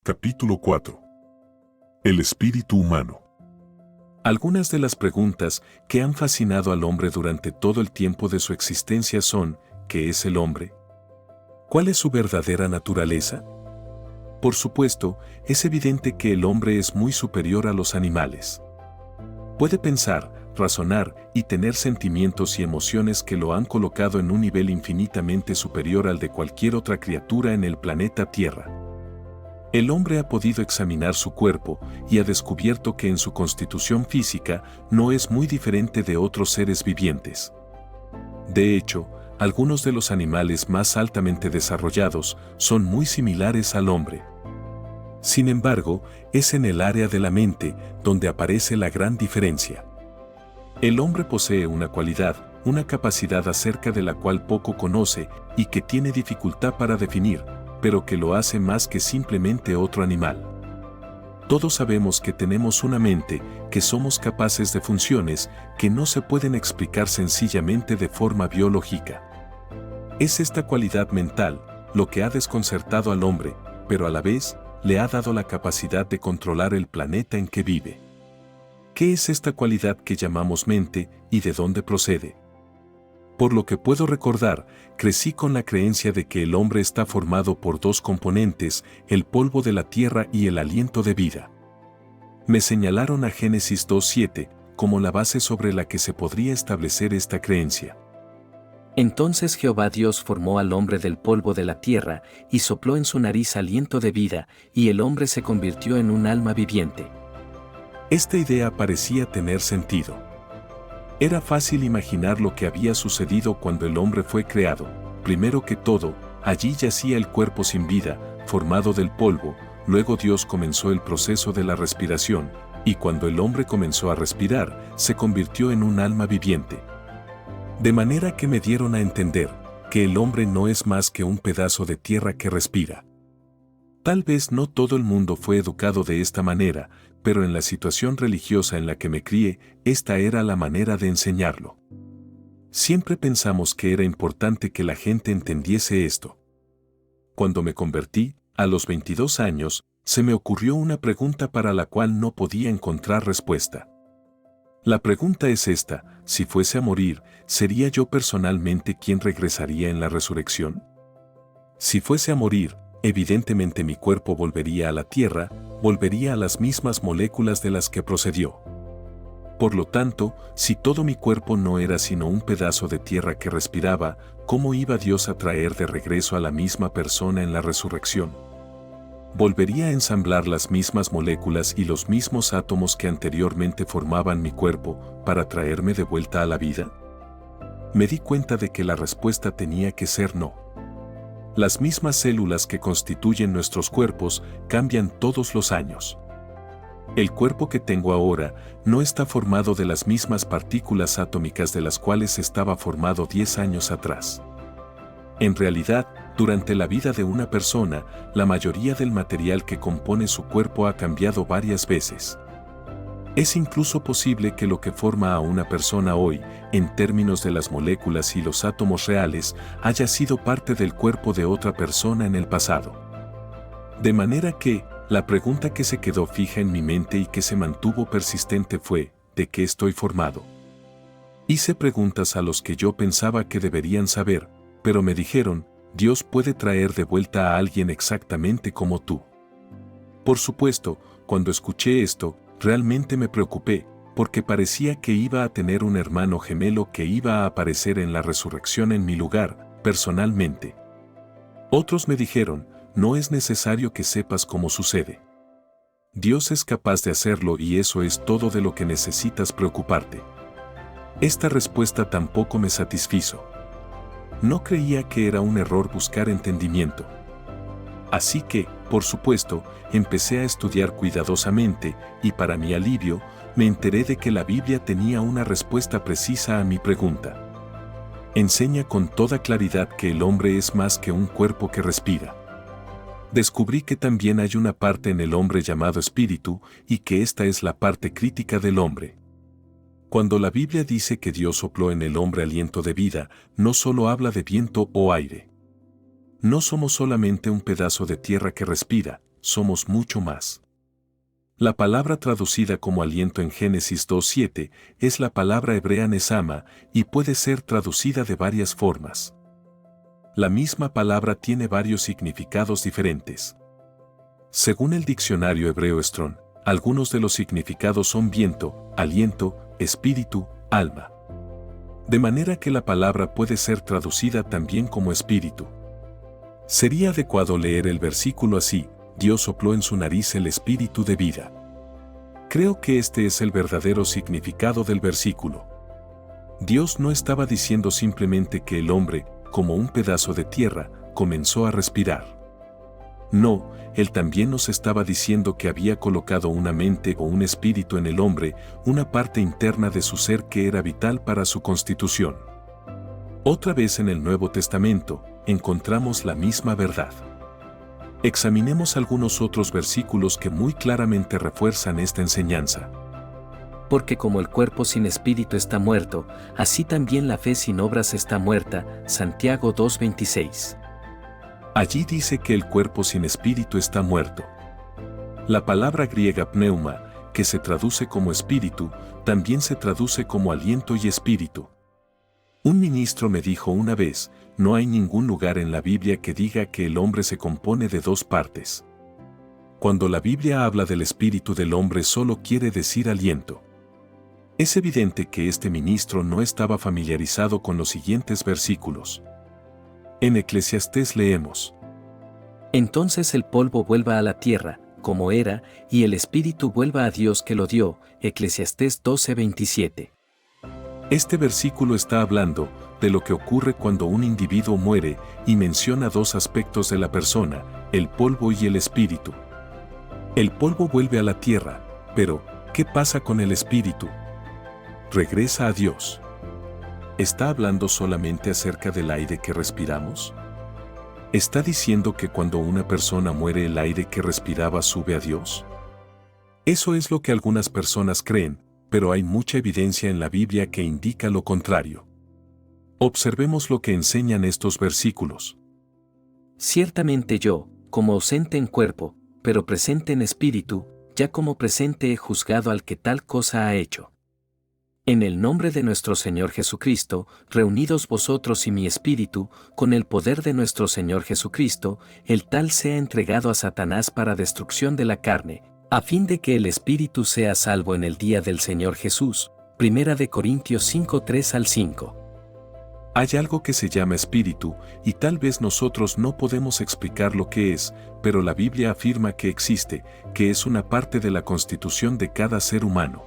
Capítulo 4. El espíritu humano. Algunas de las preguntas que han fascinado al hombre durante todo el tiempo de su existencia son: ¿qué es el hombre? ¿Cuál es su verdadera naturaleza? Por supuesto, es evidente que el hombre es muy superior a los animales. Puede pensar, razonar y tener sentimientos y emociones que lo han colocado en un nivel infinitamente superior al de cualquier otra criatura en el planeta Tierra. El hombre ha podido examinar su cuerpo y ha descubierto que en su constitución física no es muy diferente de otros seres vivientes. De hecho, algunos de los animales más altamente desarrollados son muy similares al hombre. Sin embargo, es en el área de la mente donde aparece la gran diferencia. El hombre posee una cualidad, una capacidad acerca de la cual poco conoce y que tiene dificultad para definir, pero que lo hace más que simplemente otro animal. Todos sabemos que tenemos una mente, que somos capaces de funciones que no se pueden explicar sencillamente de forma biológica. Es esta cualidad mental lo que ha desconcertado al hombre, pero a la vez le ha dado la capacidad de controlar el planeta en que vive. ¿Qué es esta cualidad que llamamos mente y de dónde procede? Por lo que puedo recordar, crecí con la creencia de que el hombre está formado por dos componentes, el polvo de la tierra y el aliento de vida. Me señalaron a Génesis 2:7 como la base sobre la que se podría establecer esta creencia. Entonces Jehová Dios formó al hombre del polvo de la tierra, y sopló en su nariz aliento de vida, y el hombre se convirtió en un alma viviente. Esta idea parecía tener sentido. Era fácil imaginar lo que había sucedido cuando el hombre fue creado. Primero que todo, allí yacía el cuerpo sin vida, formado del polvo. Luego Dios comenzó el proceso de la respiración, y cuando el hombre comenzó a respirar, se convirtió en un alma viviente. De manera que me dieron a entender que el hombre no es más que un pedazo de tierra que respira. Tal vez no todo el mundo fue educado de esta manera, pero en la situación religiosa en la que me crié, esta era la manera de enseñarlo. Siempre pensamos que era importante que la gente entendiese esto. Cuando me convertí, a los 22 años, se me ocurrió una pregunta para la cual no podía encontrar respuesta. La pregunta es esta: si fuese a morir, ¿sería yo personalmente quien regresaría en la resurrección? Si fuese a morir, evidentemente mi cuerpo volvería a la tierra, volvería a las mismas moléculas de las que procedió. Por lo tanto, si todo mi cuerpo no era sino un pedazo de tierra que respiraba, ¿cómo iba Dios a traer de regreso a la misma persona en la resurrección? ¿Volvería a ensamblar las mismas moléculas y los mismos átomos que anteriormente formaban mi cuerpo para traerme de vuelta a la vida? Me di cuenta de que la respuesta tenía que ser no. Las mismas células que constituyen nuestros cuerpos cambian todos los años. El cuerpo que tengo ahora no está formado de las mismas partículas atómicas de las cuales estaba formado 10 años atrás. En realidad, durante la vida de una persona, la mayoría del material que compone su cuerpo ha cambiado varias veces. Es incluso posible que lo que forma a una persona hoy, en términos de las moléculas y los átomos reales, haya sido parte del cuerpo de otra persona en el pasado. De manera que, la pregunta que se quedó fija en mi mente y que se mantuvo persistente fue: ¿de qué estoy formado? Hice preguntas a los que yo pensaba que deberían saber, pero me dijeron: Dios puede traer de vuelta a alguien exactamente como tú. Por supuesto, cuando escuché esto, realmente me preocupé, porque parecía que iba a tener un hermano gemelo que iba a aparecer en la resurrección en mi lugar, personalmente. Otros me dijeron: no es necesario que sepas cómo sucede. Dios es capaz de hacerlo y eso es todo de lo que necesitas preocuparte. Esta respuesta tampoco me satisfizo. No creía que era un error buscar entendimiento. Así que, por supuesto, empecé a estudiar cuidadosamente y para mi alivio, me enteré de que la Biblia tenía una respuesta precisa a mi pregunta. Enseña con toda claridad que el hombre es más que un cuerpo que respira. Descubrí que también hay una parte en el hombre llamado espíritu y que esta es la parte crítica del hombre. Cuando la Biblia dice que Dios sopló en el hombre aliento de vida, no solo habla de viento o aire. No somos solamente un pedazo de tierra que respira, somos mucho más. La palabra traducida como aliento en Génesis 2:7 es la palabra hebrea nesama y puede ser traducida de varias formas. La misma palabra tiene varios significados diferentes. Según el diccionario hebreo Strong, algunos de los significados son viento, aliento, espíritu, alma. De manera que la palabra puede ser traducida también como espíritu. Sería adecuado leer el versículo así: Dios sopló en su nariz el espíritu de vida. Creo que este es el verdadero significado del versículo. Dios no estaba diciendo simplemente que el hombre, como un pedazo de tierra, comenzó a respirar. No, Él también nos estaba diciendo que había colocado una mente o un espíritu en el hombre, una parte interna de su ser que era vital para su constitución. Otra vez en el Nuevo Testamento, encontramos la misma verdad. Examinemos algunos otros versículos que muy claramente refuerzan esta enseñanza. Porque como el cuerpo sin espíritu está muerto, así también la fe sin obras está muerta. Santiago 2:26. Allí dice que el cuerpo sin espíritu está muerto. La palabra griega pneuma, que se traduce como espíritu, también se traduce como aliento y espíritu. Un ministro me dijo una vez: no hay ningún lugar en la Biblia que diga que el hombre se compone de dos partes. Cuando la Biblia habla del espíritu del hombre solo quiere decir aliento. Es evidente que este ministro no estaba familiarizado con los siguientes versículos. En Eclesiastés leemos: Entonces el polvo vuelva a la tierra, como era, y el espíritu vuelva a Dios que lo dio. Eclesiastés 12:27. Este versículo está hablando de lo que ocurre cuando un individuo muere y menciona dos aspectos de la persona, el polvo y el espíritu. El polvo vuelve a la tierra, pero ¿qué pasa con el espíritu? Regresa a Dios. ¿Está hablando solamente acerca del aire que respiramos? ¿Está diciendo que cuando una persona muere el aire que respiraba sube a Dios? Eso es lo que algunas personas creen, pero hay mucha evidencia en la Biblia que indica lo contrario. Observemos lo que enseñan estos versículos. Ciertamente yo, como ausente en cuerpo, pero presente en espíritu, ya como presente he juzgado al que tal cosa ha hecho. En el nombre de nuestro Señor Jesucristo, reunidos vosotros y mi espíritu, con el poder de nuestro Señor Jesucristo, el tal sea entregado a Satanás para destrucción de la carne, a fin de que el espíritu sea salvo en el día del Señor Jesús. 1 Corintios 5:3-5. Hay algo que se llama espíritu, y tal vez nosotros no podemos explicar lo que es, pero la Biblia afirma que existe, que es una parte de la constitución de cada ser humano.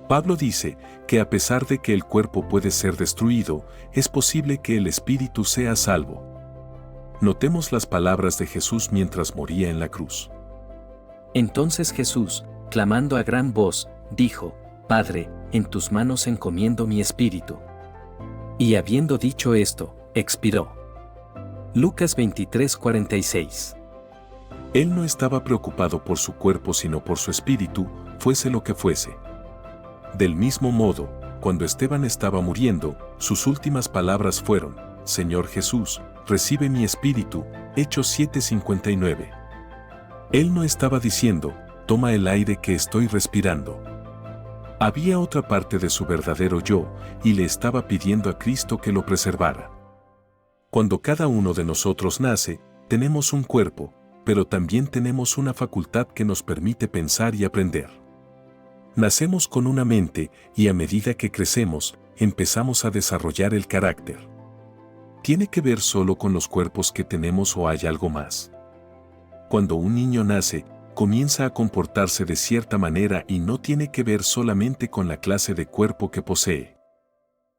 Pablo dice que a pesar de que el cuerpo puede ser destruido, es posible que el espíritu sea salvo. Notemos las palabras de Jesús mientras moría en la cruz. Entonces Jesús, clamando a gran voz, dijo: Padre, en tus manos encomiendo mi espíritu. Y habiendo dicho esto, expiró. Lucas 23:46. Él no estaba preocupado por su cuerpo sino por su espíritu, fuese lo que fuese. Del mismo modo, cuando Esteban estaba muriendo, sus últimas palabras fueron: Señor Jesús, recibe mi espíritu. Hechos 7:59. Él no estaba diciendo: toma el aire que estoy respirando. Había otra parte de su verdadero yo, y le estaba pidiendo a Cristo que lo preservara. Cuando cada uno de nosotros nace, tenemos un cuerpo, pero también tenemos una facultad que nos permite pensar y aprender. Nacemos con una mente, y a medida que crecemos, empezamos a desarrollar el carácter. ¿Tiene que ver solo con los cuerpos que tenemos o hay algo más? Cuando un niño nace, comienza a comportarse de cierta manera y no tiene que ver solamente con la clase de cuerpo que posee.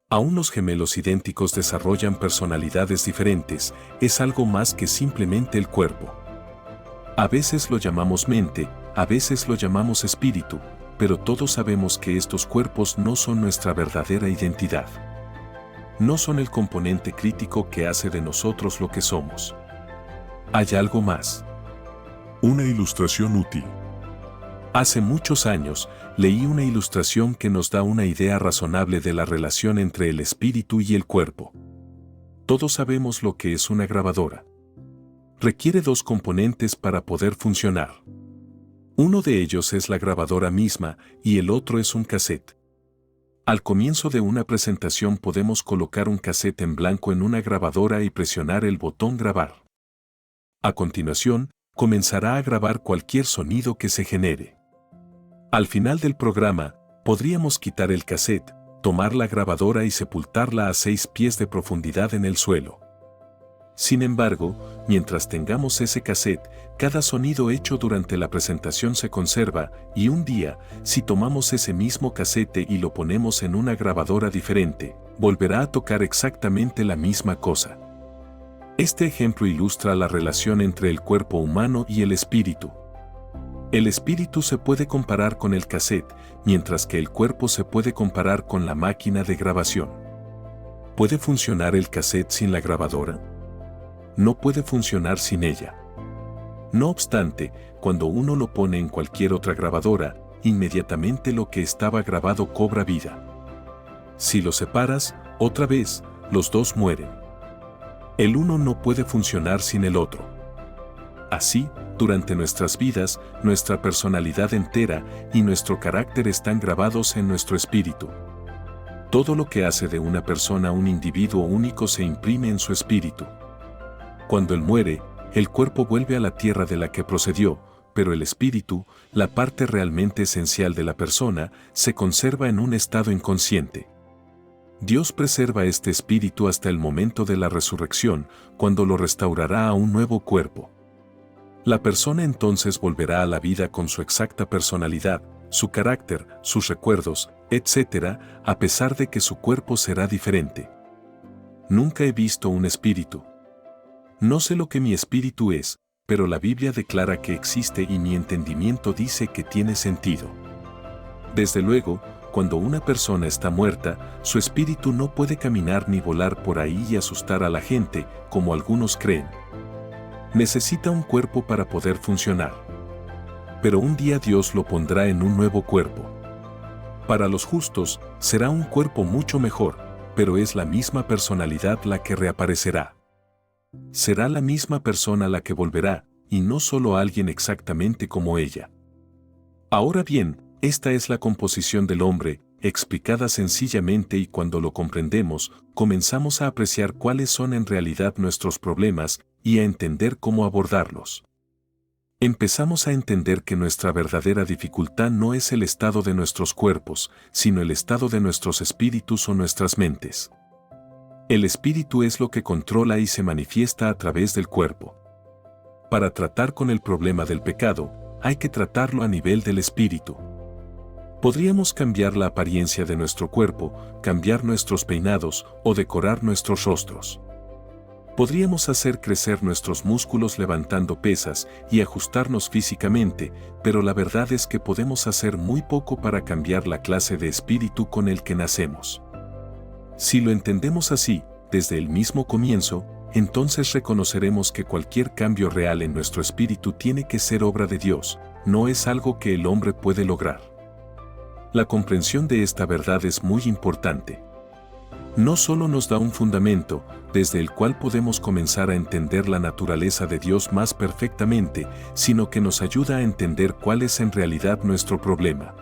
Aún los gemelos idénticos desarrollan personalidades diferentes, es algo más que simplemente el cuerpo. A veces lo llamamos mente, a veces lo llamamos espíritu, pero todos sabemos que estos cuerpos no son nuestra verdadera identidad. No son el componente crítico que hace de nosotros lo que somos. Hay algo más. Una ilustración útil. Hace muchos años, leí una ilustración que nos da una idea razonable de la relación entre el espíritu y el cuerpo. Todos sabemos lo que es una grabadora. requiere dos componentes para poder funcionar. Uno de ellos es la grabadora misma y el otro es un cassette. Al comienzo de una presentación podemos colocar un cassette en blanco en una grabadora y presionar el botón grabar. A continuación, comenzará a grabar cualquier sonido que se genere. Al final del programa, podríamos quitar el cassette, tomar la grabadora y sepultarla a 6 pies de profundidad en el suelo. Sin embargo, mientras tengamos ese cassette, cada sonido hecho durante la presentación se conserva, y un día, si tomamos ese mismo cassette y lo ponemos en una grabadora diferente, volverá a tocar exactamente la misma cosa. Este ejemplo ilustra la relación entre el cuerpo humano y el espíritu. El espíritu se puede comparar con el cassette, mientras que el cuerpo se puede comparar con la máquina de grabación. ¿Puede funcionar el cassette sin la grabadora? No puede funcionar sin ella. No obstante, cuando uno lo pone en cualquier otra grabadora, inmediatamente lo que estaba grabado cobra vida. Si lo separas, otra vez, los dos mueren. El uno no puede funcionar sin el otro. Así, durante nuestras vidas, nuestra personalidad entera y nuestro carácter están grabados en nuestro espíritu. Todo lo que hace de una persona un individuo único se imprime en su espíritu. Cuando él muere, el cuerpo vuelve a la tierra de la que procedió, pero el espíritu, la parte realmente esencial de la persona, se conserva en un estado inconsciente. Dios preserva este espíritu hasta el momento de la resurrección, cuando lo restaurará a un nuevo cuerpo. La persona entonces volverá a la vida con su exacta personalidad, su carácter, sus recuerdos, etc., a pesar de que su cuerpo será diferente. Nunca he visto un espíritu. No sé lo que mi espíritu es, pero la Biblia declara que existe y mi entendimiento dice que tiene sentido. Desde luego, cuando una persona está muerta, su espíritu no puede caminar ni volar por ahí y asustar a la gente, como algunos creen. Necesita un cuerpo para poder funcionar. Pero un día Dios lo pondrá en un nuevo cuerpo. Para los justos, será un cuerpo mucho mejor, pero es la misma personalidad la que reaparecerá. Será la misma persona la que volverá, y no solo alguien exactamente como ella. Ahora bien, esta es la composición del hombre, explicada sencillamente, y cuando lo comprendemos, comenzamos a apreciar cuáles son en realidad nuestros problemas y a entender cómo abordarlos. Empezamos a entender que nuestra verdadera dificultad no es el estado de nuestros cuerpos, sino el estado de nuestros espíritus o nuestras mentes. El espíritu es lo que controla y se manifiesta a través del cuerpo. Para tratar con el problema del pecado, hay que tratarlo a nivel del espíritu. Podríamos cambiar la apariencia de nuestro cuerpo, cambiar nuestros peinados o decorar nuestros rostros. Podríamos hacer crecer nuestros músculos levantando pesas y ajustarnos físicamente, pero la verdad es que podemos hacer muy poco para cambiar la clase de espíritu con el que nacemos. Si lo entendemos así, desde el mismo comienzo, entonces reconoceremos que cualquier cambio real en nuestro espíritu tiene que ser obra de Dios, no es algo que el hombre puede lograr. La comprensión de esta verdad es muy importante. No solo nos da un fundamento, desde el cual podemos comenzar a entender la naturaleza de Dios más perfectamente, sino que nos ayuda a entender cuál es en realidad nuestro problema.